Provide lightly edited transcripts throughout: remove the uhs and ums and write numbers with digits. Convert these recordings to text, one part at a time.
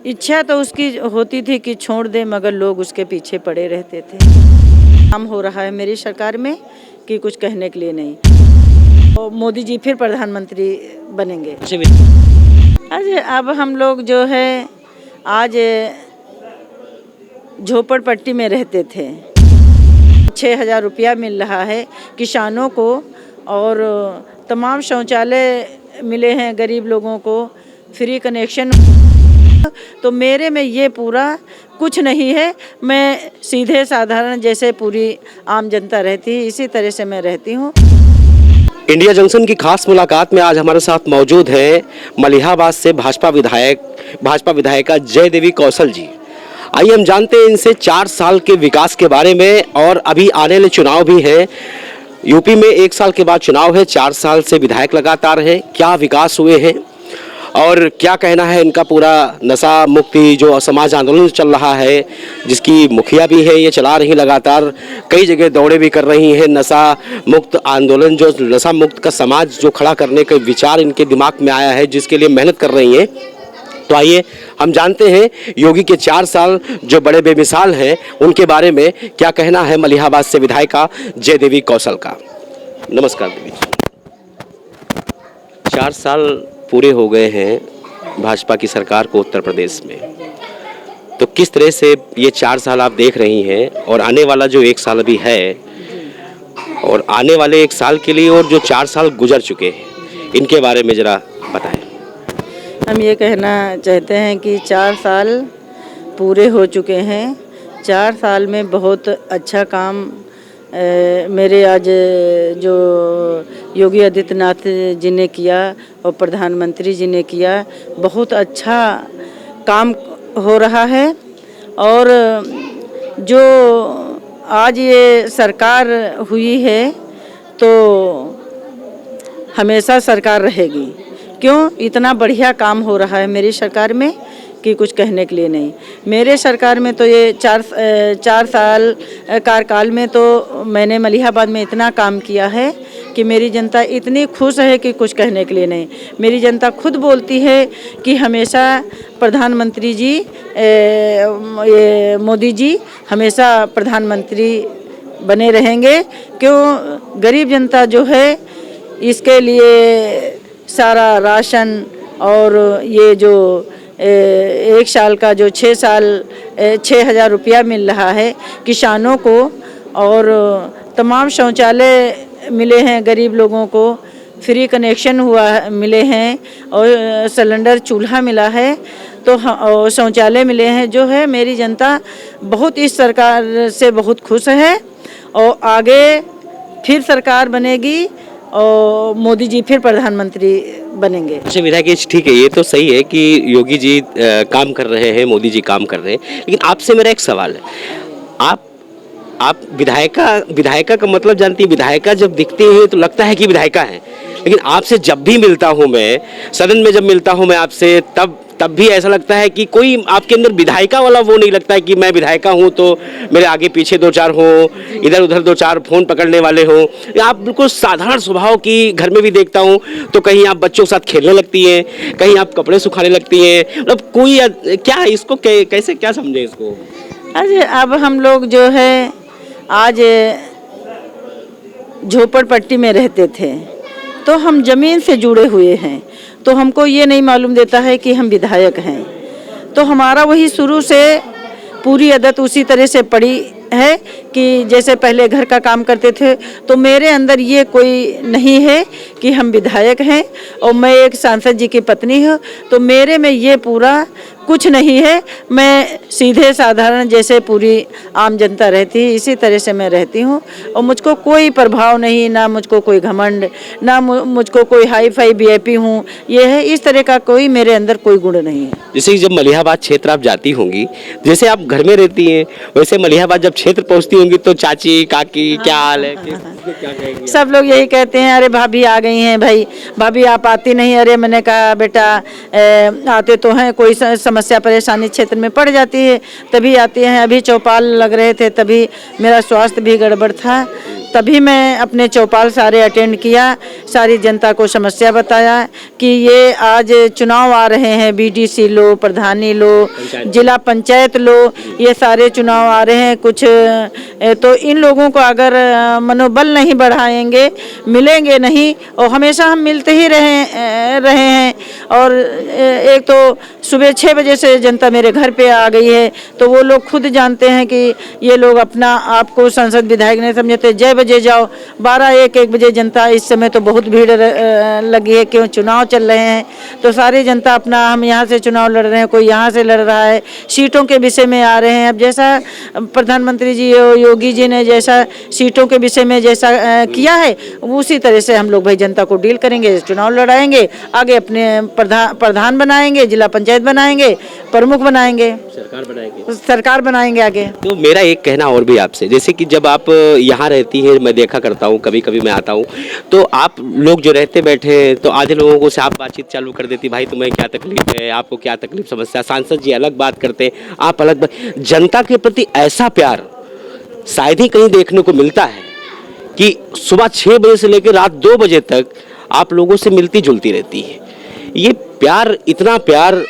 इच्छा तो उसकी होती थी कि छोड़ दे, मगर लोग उसके पीछे पड़े रहते थे। काम हो रहा है मेरी सरकार में कि कुछ कहने के लिए नहीं। और मोदी जी फिर प्रधानमंत्री बनेंगे। आज अब हम लोग जो है आज झोपड़पट्टी में रहते थे। 6,000 रुपया मिल रहा है किसानों को और तमाम शौचालय मिले हैं गरीब लोगों को, फ्री कनेक्शन। तो मेरे में ये पूरा कुछ नहीं है। मैं सीधे साधारण जैसे पूरी आम जनता रहती है इसी तरह से मैं रहती हूँ। इंडिया जंक्शन की खास मुलाकात में आज हमारे साथ मौजूद है मलिहाबाद से भाजपा विधायिका जयदेवी कौशल जी। आइए हम जानते हैं इनसे 4 साल के विकास के बारे में, और अभी आने वाले चुनाव भी हैं। यूपी में 1 साल के बाद चुनाव है, 4 साल से विधायक लगातार हैं। क्या विकास हुए हैं और क्या कहना है इनका पूरा नशा मुक्ति जो समाज आंदोलन चल रहा है, जिसकी मुखिया भी है, ये चला रही लगातार, कई जगह दौड़े भी कर रही हैं। नशा मुक्त आंदोलन, जो नशा मुक्त का समाज जो खड़ा करने का विचार इनके दिमाग में आया है, जिसके लिए मेहनत कर रही हैं। तो आइए हम जानते हैं योगी के 4 साल जो बड़े बेमिसाल हैं उनके बारे में क्या कहना है मलिहाबाद से विधायिका जयदेवी कौशल का। नमस्कार दीदी। 4 साल पूरे हो गए हैं भाजपा की सरकार को उत्तर प्रदेश में, तो किस तरह से ये 4 साल आप देख रही हैं, और आने वाला जो 1 साल अभी है, और आने वाले 1 साल के लिए और जो 4 साल गुजर चुके हैं इनके बारे में ज़रा बताएं। हम ये कहना चाहते हैं कि 4 साल पूरे हो चुके हैं। 4 साल में बहुत अच्छा काम मेरे आज जो योगी आदित्यनाथ जी ने किया और प्रधानमंत्री जी ने किया, बहुत अच्छा काम हो रहा है। और जो आज ये सरकार हुई है तो हमेशा सरकार रहेगी। क्यों? इतना बढ़िया काम हो रहा है मेरी सरकार में कि कुछ कहने के लिए नहीं। मेरे सरकार में तो ये 4 साल कार्यकाल में तो मैंने मलिहाबाद में इतना काम किया है कि मेरी जनता इतनी खुश है कि कुछ कहने के लिए नहीं। मेरी जनता खुद बोलती है कि हमेशा प्रधानमंत्री जी ये मोदी जी हमेशा प्रधानमंत्री बने रहेंगे। क्यों? गरीब जनता जो है इसके लिए सारा राशन और ये जो 1 साल का जो 6,000 रुपया मिल रहा है किसानों को, और तमाम शौचालय मिले हैं गरीब लोगों को, फ्री कनेक्शन मिले हैं, और सिलेंडर चूल्हा मिला है, तो शौचालय मिले हैं। जो है मेरी जनता बहुत इस सरकार से बहुत खुश है, और आगे फिर सरकार बनेगी और मोदी जी फिर प्रधानमंत्री बनेंगे। अच्छा विधायक जी, ठीक है, ये तो सही है कि योगी जी काम कर रहे हैं, मोदी जी काम कर रहे हैं, लेकिन आपसे मेरा एक सवाल है। आप विधायिका का मतलब जानती है। विधायिका जब दिखती है तो लगता है कि विधायिका है, लेकिन आपसे जब भी मिलता हूँ मैं, सदन में जब मिलता हूँ मैं आपसे, तब भी ऐसा लगता है कि कोई आपके अंदर विधायिका वाला वो नहीं लगता है कि मैं विधायिका हूँ तो मेरे आगे पीछे 2-4 हों, इधर उधर 2-4 फोन पकड़ने वाले हों। आप बिल्कुल साधारण स्वभाव की, घर में भी देखता हूँ तो कहीं आप बच्चों के साथ खेलने लगती हैं, कहीं आप कपड़े सुखाने लगती हैं। मतलब कोई क्या इसको कैसे क्या समझे इसको? अरे अब हम लोग जो है आज झोपड़पट्टी में रहते थे तो हम ज़मीन से जुड़े हुए हैं, तो हमको ये नहीं मालूम देता है कि हम विधायक हैं। तो हमारा वही शुरू से पूरी आदत उसी तरह से पड़ी है कि जैसे पहले घर का काम करते थे, तो मेरे अंदर ये कोई नहीं है कि हम विधायक हैं और मैं एक सांसद जी की पत्नी हूँ। तो मेरे में ये पूरा कुछ नहीं है। मैं सीधे साधारण जैसे पूरी आम जनता रहती है इसी तरह से मैं रहती हूँ, और मुझको कोई प्रभाव नहीं, ना मुझको कोई घमंड, ना मुझको कोई हाई फाई VIP हूँ, ये है, इस तरह का कोई मेरे अंदर कोई गुण नहीं है। जैसे जब मलिहाबाद क्षेत्र आप जाती होंगी, जैसे आप घर में रहती हैं, वैसे मलिहाबाद जब क्षेत्र पहुँचती होंगी तो चाची काकी क्या हाल है, क्या कहेंगी? सब लोग यही कहते हैं, अरे भाभी आ गई हैं, भाई भाभी आप आती नहीं। अरे मैंने कहा बेटा आते तो हैं, कोई समस्या परेशानी क्षेत्र में पड़ जाती है तभी आते हैं। अभी चौपाल लग रहे थे तभी मेरा स्वास्थ्य भी गड़बड़ था, तभी मैं अपने चौपाल सारे अटेंड किया, सारी जनता को समस्या बताया कि ये आज चुनाव आ रहे हैं, बीडीसी लो, प्रधानी लो, जिला पंचायत लो, ये सारे चुनाव आ रहे हैं। कुछ तो इन लोगों को अगर मनोबल नहीं बढ़ाएंगे, मिलेंगे नहीं, और हमेशा हम मिलते ही रहे हैं। और एक तो सुबह 6 बजे से जनता मेरे घर पे आ गई है, तो वो लोग खुद जानते हैं कि ये लोग अपना आपको सांसद विधायक नहीं समझते। जय बजे जाओ, 12-1 बजे जनता, इस समय तो बहुत भीड़ लगी है, क्यों चुनाव चल रहे हैं, तो सारी जनता अपना, हम यहाँ से चुनाव लड़ रहे हैं, कोई यहाँ से लड़ रहा है, सीटों के विषय में आ रहे हैं। अब जैसा प्रधानमंत्री जी योगी जी ने जैसा सीटों के विषय में जैसा किया है, उसी तरह से हम लोग भाई जनता को डील करेंगे, चुनाव लड़ाएंगे, आगे अपने प्रधान बनाएंगे, जिला पंचायत बनाएंगे, प्रमुख बनाएंगे, सरकार बनाएंगे आगे। तो मेरा एक कहना और भी आपसे, जैसे कि जब आप यहाँ रहती हैं, मैं देखा करता हूँ, कभी कभी मैं आता हूँ, तो आप लोग जो रहते बैठे हैं, तो आधे लोगों को से आप बातचीत चालू कर देती, भाई तुम्हें क्या तकलीफ है, आपको क्या तकलीफ समस्या, सांसद जी अलग बात करते हैं, आप अलग जनता के प्रति ऐसा प्यार शायद ही कहीं देखने को मिलता है कि सुबह 6 बजे से लेकर रात 2 बजे तक आप लोगों से मिलती जुलती रहती है। ये प्यार, इतना प्यार,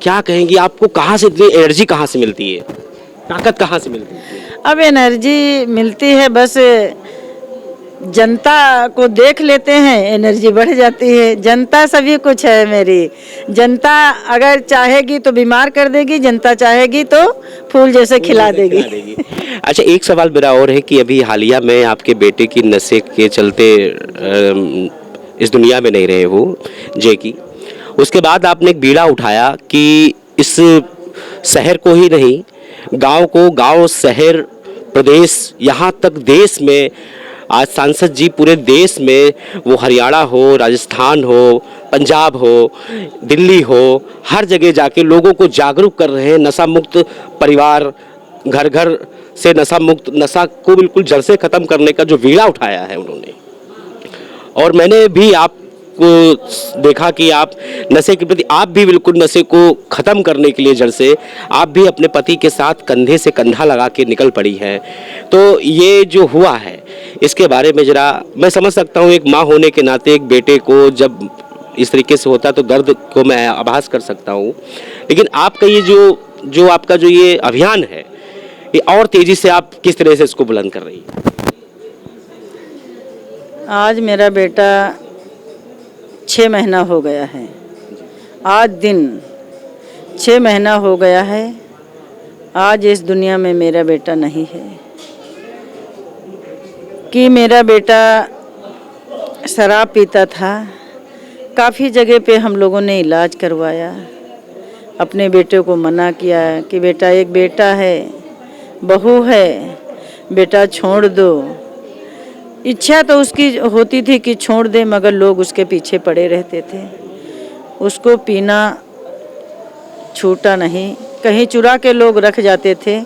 क्या कहेंगी, आपको कहाँ से इतनी एनर्जी कहाँ से मिलती है, ताकत कहाँ से मिलती है? अब एनर्जी मिलती है, बस जनता को देख लेते हैं, एनर्जी बढ़ जाती है। जनता सभी कुछ है मेरी। जनता अगर चाहेगी तो बीमार कर देगी, जनता चाहेगी तो फूल जैसे खिला देगी। अच्छा, एक सवाल मेरा और है कि अभी हालिया में आपके बेटे की नशे के चलते इस दुनिया में नहीं रहे हो, जय की, उसके बाद आपने एक बीड़ा उठाया कि इस शहर को ही नहीं, गांव को, गांव, शहर, प्रदेश, यहाँ तक देश में आज सांसद जी पूरे देश में, वो हरियाणा हो, राजस्थान हो, पंजाब हो, दिल्ली हो, हर जगह जाके लोगों को जागरूक कर रहे हैं। नशा मुक्त परिवार, घर घर से नशा मुक्त, नशा को बिल्कुल जड़ से ख़त्म करने का जो बीड़ा उठाया है उन्होंने। और मैंने भी आपको देखा कि आप नशे के प्रति, आप भी बिल्कुल नशे को ख़त्म करने के लिए जड़ से, आप भी अपने पति के साथ कंधे से कंधा लगा के निकल पड़ी हैं। तो ये जो हुआ है, इसके बारे में ज़रा, मैं समझ सकता हूँ एक माँ होने के नाते एक बेटे को जब इस तरीके से होता है तो दर्द को मैं आभास कर सकता हूँ, लेकिन आपका ये जो आपका जो ये अभियान है, ये और तेज़ी से आप किस तरह से इसको बुलंद कर रही हैं? आज मेरा बेटा 6 महीना हो गया है, आज दिन 6 महीना हो गया है। आज इस दुनिया में मेरा बेटा नहीं है। कि मेरा बेटा शराब पीता था, काफ़ी जगह पे हम लोगों ने इलाज करवाया, अपने बेटे को मना किया कि बेटा, एक बेटा है, बहू है, बेटा छोड़ दो। इच्छा तो उसकी होती थी कि छोड़ दे, मगर लोग उसके पीछे पड़े रहते थे। उसको पीना छूटा नहीं, कहीं चुरा के लोग रख जाते थे,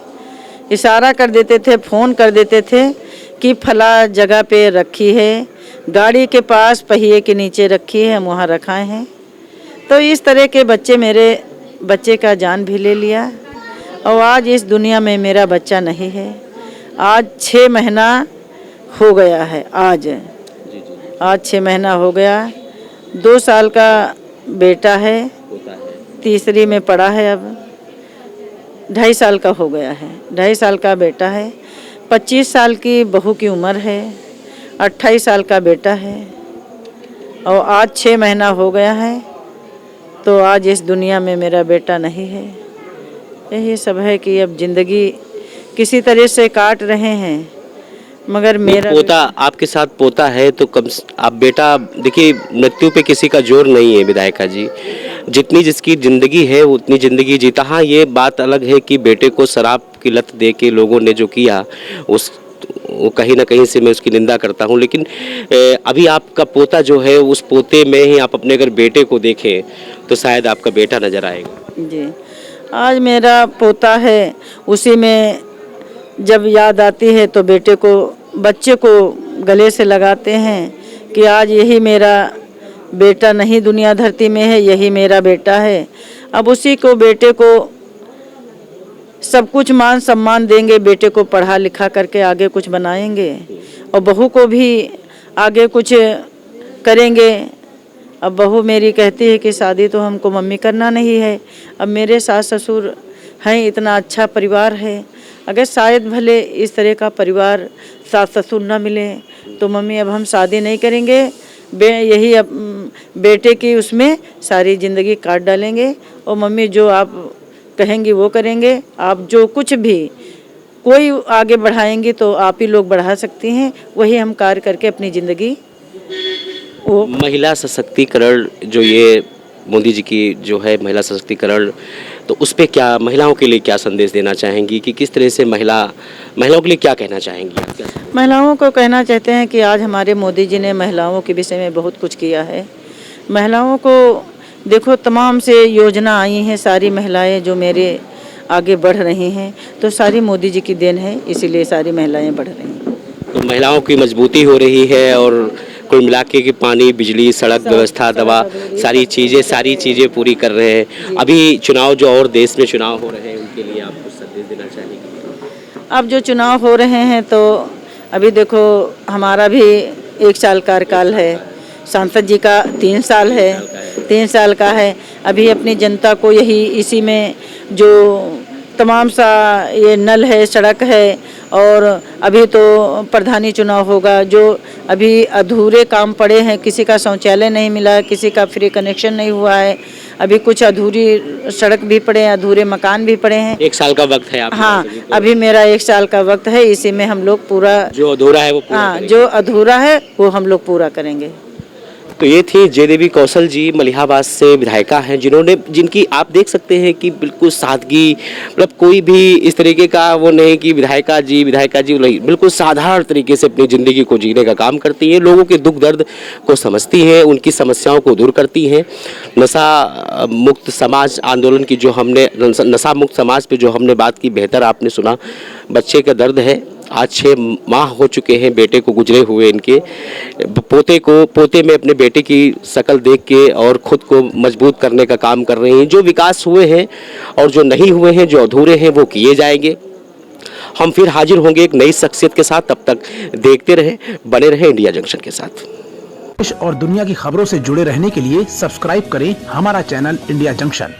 इशारा कर देते थे, फ़ोन कर देते थे कि फला जगह पे रखी है, गाड़ी के पास पहिए के नीचे रखी है, हम वहाँ रखाए हैं। तो इस तरह के बच्चे, मेरे बच्चे का जान भी ले लिया, और आज इस दुनिया में मेरा बच्चा नहीं है। आज 6 महीना हो गया है। आज 6 महीना हो गया। 2 साल का बेटा है, तीसरी में पढ़ा है, अब 2.5 साल का हो गया है। 2.5 साल का बेटा है, 25 साल की बहू की उम्र है, 28 साल का बेटा है, और आज 6 महीना हो गया है। तो आज इस दुनिया में मेरा बेटा नहीं है। यही सब है कि अब ज़िंदगी किसी तरह से काट रहे हैं, मगर मेरा पोता आपके साथ पोता है तो कम आप बेटा, देखिए मृत्यु पे किसी का जोर नहीं है विधायका जी, जितनी जिसकी ज़िंदगी है उतनी ज़िंदगी जीता। हाँ, ये बात अलग है कि बेटे को शराब की लत दे के लोगों ने जो किया, वो कहीं ना कहीं से मैं उसकी निंदा करता हूँ, लेकिन अभी आपका पोता जो है, उस पोते में ही आप अपने अगर बेटे को देखें तो शायद आपका बेटा नज़र आएगा। जी, आज मेरा पोता है, उसी में जब याद आती है तो बेटे को, बच्चे को गले से लगाते हैं कि आज यही मेरा बेटा नहीं दुनिया धरती में है, यही मेरा बेटा है। अब उसी को, बेटे को सब कुछ मान सम्मान देंगे, बेटे को पढ़ा लिखा करके आगे कुछ बनाएंगे और बहू को भी आगे कुछ करेंगे। अब बहू मेरी कहती है कि शादी तो हमको मम्मी करना नहीं है। अब मेरे सास ससुर हैं, इतना अच्छा परिवार है, अगर शायद भले इस तरह का परिवार सास ससुर न मिले तो मम्मी अब हम शादी नहीं करेंगे, यही अब बेटे की उसमें सारी ज़िंदगी काट डालेंगे और मम्मी जो आप कहेंगी वो करेंगे। आप जो कुछ भी कोई आगे बढ़ाएंगी तो आप ही लोग बढ़ा सकती हैं, वही हम कार्य करके अपनी ज़िंदगी वो। महिला सशक्तिकरण जो ये मोदी जी की जो है महिला सशक्तिकरण, तो उस पे क्या महिलाओं के लिए क्या संदेश देना चाहेंगी कि किस तरह से महिलाओं के लिए क्या कहना चाहेंगी? महिलाओं को कहना चाहते हैं कि आज हमारे मोदी जी ने महिलाओं के विषय में बहुत कुछ किया है। महिलाओं को देखो तमाम से योजना आई हैं, सारी महिलाएं जो मेरे आगे बढ़ रही हैं तो सारी मोदी जी की देन है, इसीलिए सारी महिलाएं बढ़ रही हैं। तो महिलाओं की मजबूती हो रही है और कुल मिला के कि पानी, बिजली, सड़क व्यवस्था, दवा, सारी चीज़ें पूरी कर रहे हैं। अभी चुनाव जो और देश में चुनाव हो रहे हैं उनके लिए आप कुछ संदेश देना चाहेंगे? अब जो चुनाव हो रहे हैं तो अभी देखो हमारा भी 1 साल कार्यकाल है, सांसद जी का 3 साल है, 3 साल का है। अभी अपनी जनता को यही इसी में जो तमाम सा ये नल है, सड़क है और अभी तो प्रधानी चुनाव होगा, जो अभी अधूरे काम पड़े हैं, किसी का शौचालय नहीं मिला, किसी का फ्री कनेक्शन नहीं हुआ है, अभी कुछ अधूरी सड़क भी पड़े हैं, अधूरे मकान भी पड़े हैं। 1 साल का वक्त है आप? हाँ, अभी मेरा 1 साल का वक्त है, इसी में हम लोग पूरा जो अधूरा है वो पूरा करेंगे। जो अधूरा है वो हम लोग पूरा करेंगे। तो ये थी जयदेवी कौशल जी, मलिहाबाद से विधायिका हैं, जिनकी आप देख सकते हैं कि बिल्कुल सादगी, मतलब कोई भी इस तरीके का वो नहीं कि विधायिका जी नहीं, बिल्कुल साधारण तरीके से अपनी ज़िंदगी को जीने का काम करती हैं, लोगों के दुख दर्द को समझती हैं, उनकी समस्याओं को दूर करती हैं। नशा मुक्त समाज आंदोलन की जो हमने नशा मुक्त समाज पे जो हमने बात की, बेहतर आपने सुना। बच्चे का दर्द है, आज 6 माह हो चुके हैं बेटे को गुजरे हुए, इनके पोते में अपने बेटे की शक्ल देख के और खुद को मजबूत करने का काम कर रही हैं। जो विकास हुए हैं और जो नहीं हुए हैं, जो अधूरे हैं, वो किए जाएंगे। हम फिर हाजिर होंगे एक नई शख्सियत के साथ, तब तक देखते रहें, बने रहें इंडिया जंक्शन के साथ। देश और दुनिया की खबरों से जुड़े रहने के लिए सब्सक्राइब करें हमारा चैनल इंडिया जंक्शन।